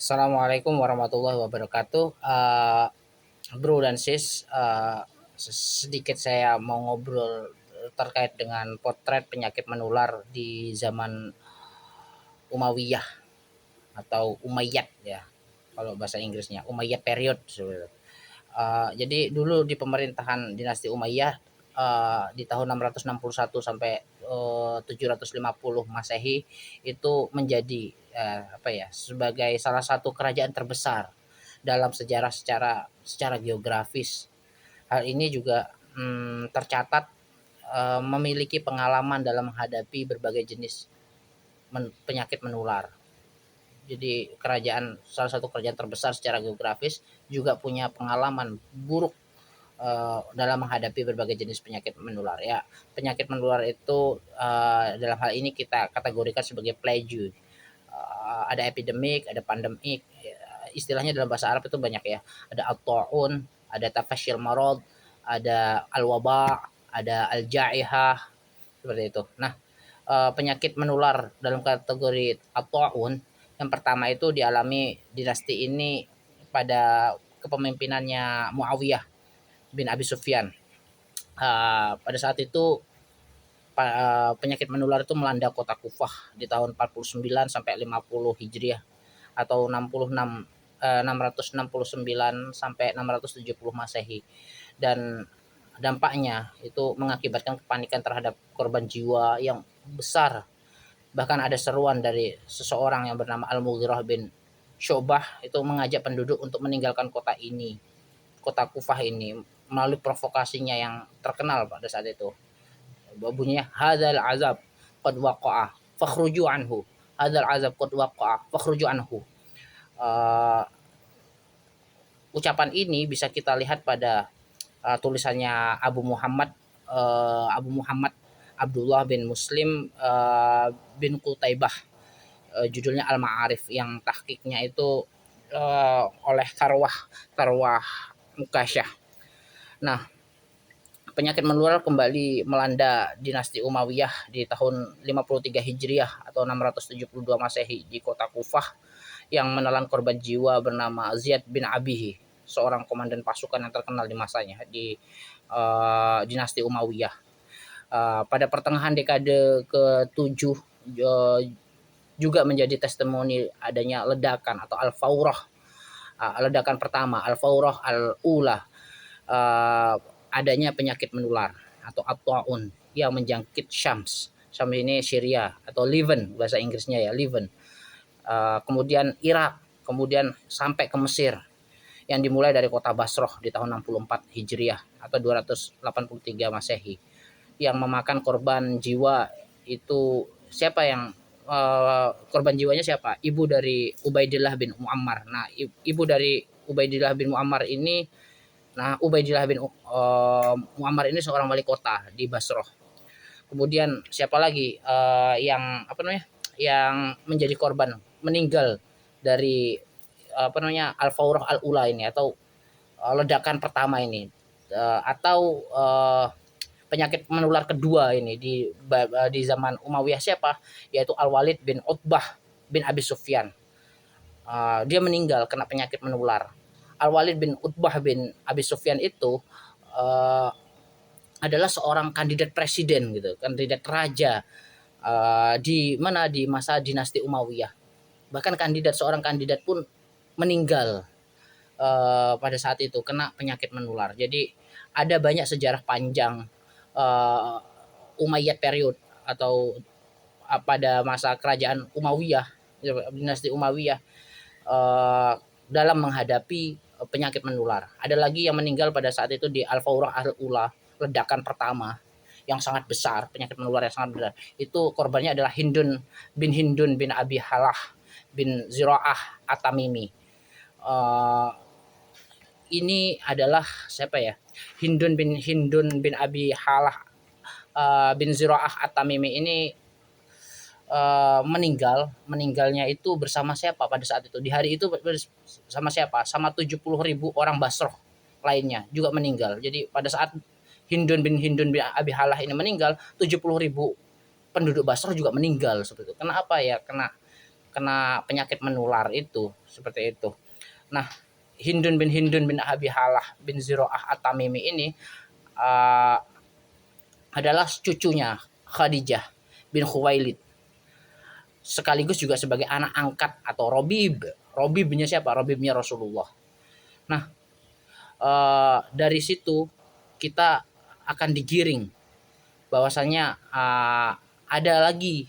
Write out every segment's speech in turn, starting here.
Assalamualaikum warahmatullahi wabarakatuh. Bro dan sis, sedikit saya mau ngobrol terkait dengan potret penyakit menular di zaman Umayyah atau Umayyad ya, kalau bahasa Inggrisnya Umayyad period. Jadi dulu di pemerintahan dinasti Umayyah, di tahun 661 sampai 750 Masehi itu menjadi apa ya, sebagai salah satu kerajaan terbesar dalam sejarah secara geografis. Hal ini juga tercatat memiliki pengalaman dalam menghadapi berbagai jenis penyakit menular. Jadi salah satu kerajaan terbesar secara geografis juga punya pengalaman buruk dalam menghadapi berbagai jenis penyakit menular ya. Penyakit menular itu dalam hal ini kita kategorikan sebagai plague. Ada epidemik, ada pandemik. Ya, istilahnya dalam bahasa Arab itu banyak ya. Ada at-ta'un, ada tafashil marad, ada al-waba, ada al-ja'ihah, seperti itu. Nah, penyakit menular dalam kategori at-ta'un yang pertama itu dialami dinasti ini pada kepemimpinannya Muawiyah bin Abi Sufyan. Pada saat itu penyakit menular itu melanda kota Kufah di tahun 49 sampai 50 Hijriah atau 669 sampai 670 Masehi, dan dampaknya itu mengakibatkan kepanikan terhadap korban jiwa yang besar. Bahkan ada seruan dari seseorang yang bernama Al-Mughirah bin Syu'bah itu mengajak penduduk untuk meninggalkan kota Kufah ini melalui provokasinya yang terkenal pada saat itu. Bunyinya hadzal azab qad waqa'a fakhruju anhu. Hadzal azab qad waqa'a fakhruju anhu. Uh, Ucapan ini bisa kita lihat pada tulisannya Abu Muhammad Abdullah bin Muslim bin Qutaibah, judulnya Al-Ma'arif, yang tahkiknya itu oleh Tarwah Mukasyah. Nah, penyakit menular kembali melanda dinasti Umayyah di tahun 53 Hijriah atau 672 Masehi di kota Kufah yang menelan korban jiwa bernama Ziyad bin Abihi, seorang komandan pasukan yang terkenal di masanya di dinasti Umayyah. Pada pertengahan dekade ke-7 juga menjadi testimoni adanya ledakan atau al-faurah, ledakan pertama al-faurah al-ula, adanya penyakit menular atau at-ta'un yang menjangkit Syams. Syams ini Syria atau Levant bahasa Inggrisnya ya, Levant. Kemudian Irak, kemudian sampai ke Mesir yang dimulai dari kota Basrah di tahun 64 Hijriah atau 283 Masehi, yang memakan korban jiwa itu siapa yang korban jiwanya siapa? Ibu dari Ubaidillah bin Muammar. Nah, ibu dari Ubaidillah bin Muammar ini, Ubaidillah bin Muammar ini seorang wali kota di Basrah. Kemudian siapa lagi yang apa namanya? Yang menjadi korban meninggal dari apa namanya al-faurah al-ula ini atau ledakan pertama ini, atau penyakit menular kedua ini di zaman Umayyah siapa, yaitu Al-Walid bin Utbah bin Abi Sufyan. Dia meninggal kena penyakit menular. Al-Walid bin Utbah bin Abi Sufyan itu adalah seorang kandidat presiden gitu, kandidat raja di masa dinasti Umayyah. Bahkan seorang kandidat pun meninggal pada saat itu kena penyakit menular. Jadi ada banyak sejarah panjang Umayyad period atau pada masa kerajaan Umayyah, dinasti Umayyah, dalam menghadapi penyakit menular. Ada lagi yang meninggal pada saat itu di Al-Faurah Al-Ula, ledakan pertama yang sangat besar, penyakit menular yang sangat besar. Itu korbannya adalah Hindun bin Abi Halah bin Zira'ah At-Tamimi. Ini adalah siapa ya? Hindun bin Abi Halah bin Zira'ah At-Tamimi ini meninggalnya itu bersama siapa pada saat itu? Di hari itu sama siapa? Sama 70.000 orang Basrah lainnya juga meninggal. Jadi pada saat Hindun bin Abi Halah ini meninggal, 70.000 penduduk Basrah juga meninggal seperti itu. Kenapa ya? Kena kena penyakit menular itu seperti itu. Nah, Hindun bin Abi Halah bin Ziro'ah At-Tamimi ini uh, adalah cucunya Khadijah bin Khuwailid, sekaligus juga sebagai anak angkat atau Robib. Robibnya siapa? Robibnya Rasulullah. Nah, dari situ kita akan digiring bahwasanya ada lagi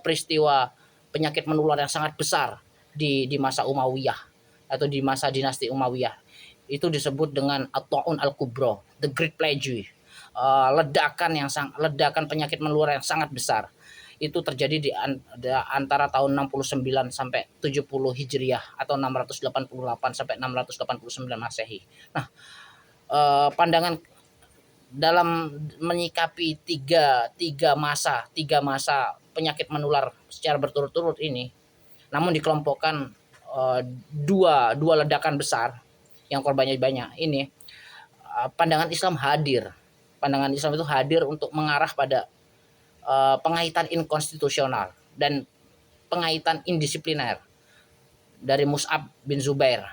peristiwa penyakit menular yang sangat besar di masa Umayyah atau di masa dinasti Umayyah. Itu disebut dengan At-Ta'un Al-Kubra, the Great Plague. Ledakan penyakit menular yang sangat besar. Itu terjadi di antara tahun 69 sampai 70 Hijriah atau 688 sampai 689 Masehi. Nah, pandangan dalam menyikapi tiga masa penyakit menular secara berturut-turut ini, namun dikelompokkan dua ledakan besar yang korbannya banyak ini, pandangan Islam itu hadir untuk mengarah pada pengaitan inkonstitusional dan pengaitan indisipliner dari Mus'ab bin Zubair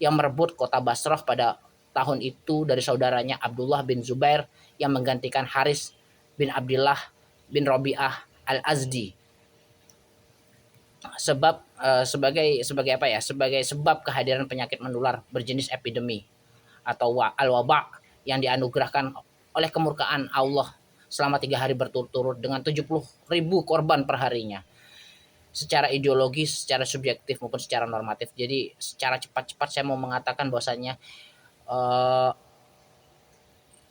yang merebut kota Basrah pada tahun itu dari saudaranya Abdullah bin Zubair yang menggantikan Haris bin Abdullah bin Robi'ah Al-Azdi sebagai apa ya, sebagai sebab kehadiran penyakit menular berjenis epidemi atau al-waba yang dianugerahkan oleh kemurkaan Allah selama 3 hari berturut-turut dengan 70.000 korban perharinya, secara ideologis, secara subjektif maupun secara normatif. Jadi secara cepat-cepat saya mau mengatakan bahwasanya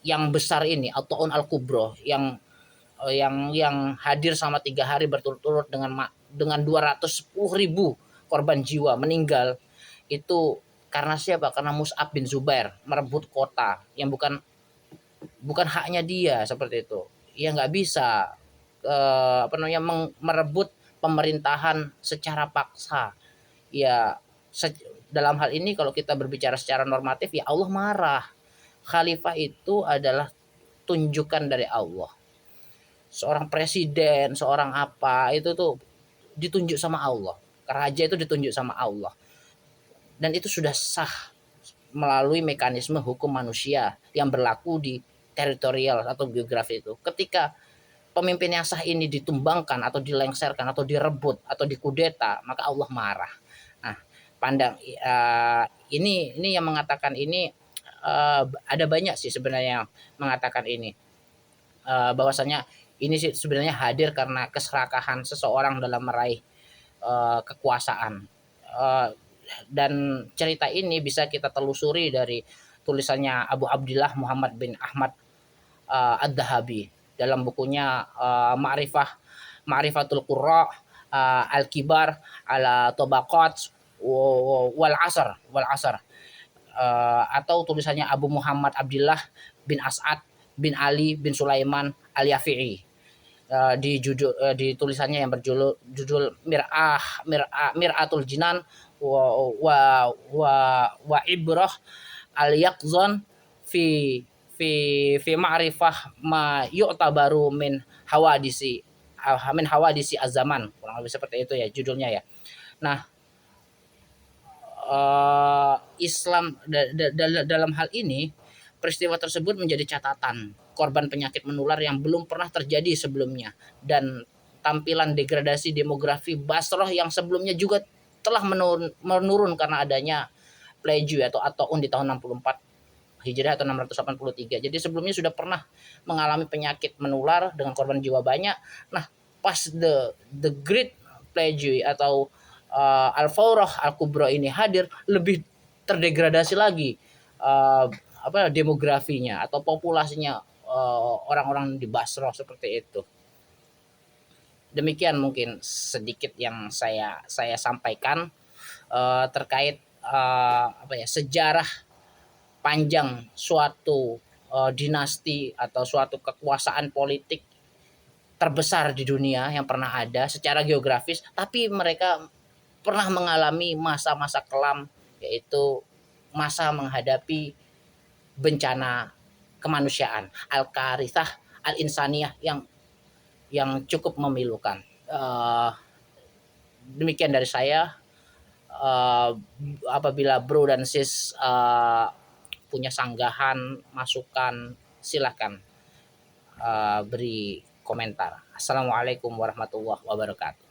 yang besar ini atau al-kubro yang hadir selama 3 hari berturut-turut dengan 210.000 korban jiwa meninggal, itu karena siapa? Karena Mus'ab bin Zubair merebut kota yang bukan haknya dia seperti itu. Ya nggak bisa merebut pemerintahan secara paksa. Ya dalam hal ini kalau kita berbicara secara normatif, ya Allah marah. Khalifah itu adalah tunjukan dari Allah. Seorang presiden, seorang apa itu tuh ditunjuk sama Allah. Raja itu ditunjuk sama Allah. Dan itu sudah sah melalui mekanisme hukum manusia yang berlaku di teritorial atau geografi itu. Ketika pemimpin yang sah ini ditumbangkan atau dilengsarkan atau direbut atau dikudeta, maka Allah marah. Nah, ini yang mengatakan ini, ada banyak sih sebenarnya yang mengatakan ini, bahwasanya ini sih sebenarnya hadir karena keserakahan seseorang dalam meraih kekuasaan. Dan cerita ini bisa kita telusuri dari tulisannya Abu Abdillah Muhammad bin Ahmad Ad-Dahabi dalam bukunya Ma'rifatul Qurra Al-Kibar ala Tabaqat wal Asr, atau tulisannya Abu Muhammad Abdillah bin As'ad bin Ali bin Sulaiman Al-Yafi'i, di tulisannya yang berjudul Mir'atul Jinan wa Ibrah al-Yaqzan fi ma'rifah ma yu'tabaru min hawadisi az-zaman, kurang lebih seperti itu ya judulnya ya. Nah, Islam dalam hal ini, peristiwa tersebut menjadi catatan korban penyakit menular yang belum pernah terjadi sebelumnya, dan tampilan degradasi demografi Basrah yang sebelumnya juga telah menurun karena adanya plague atau di tahun 64 Hijriah atau 683. Jadi sebelumnya sudah pernah mengalami penyakit menular dengan korban jiwa banyak. Nah, pas the Great Plague atau Al-Fawrah Al-Kubra ini hadir, lebih terdegradasi lagi demografinya atau populasinya orang-orang di Basrah seperti itu. Demikian mungkin sedikit yang saya sampaikan terkait sejarah panjang suatu dinasti atau suatu kekuasaan politik terbesar di dunia yang pernah ada secara geografis, tapi mereka pernah mengalami masa-masa kelam, yaitu masa menghadapi bencana kemanusiaan, al-karithah al-insaniyah yang cukup memilukan. Demikian dari saya. Apabila bro dan sis punya sanggahan, masukan, silakan beri komentar. Assalamualaikum warahmatullahi wabarakatuh.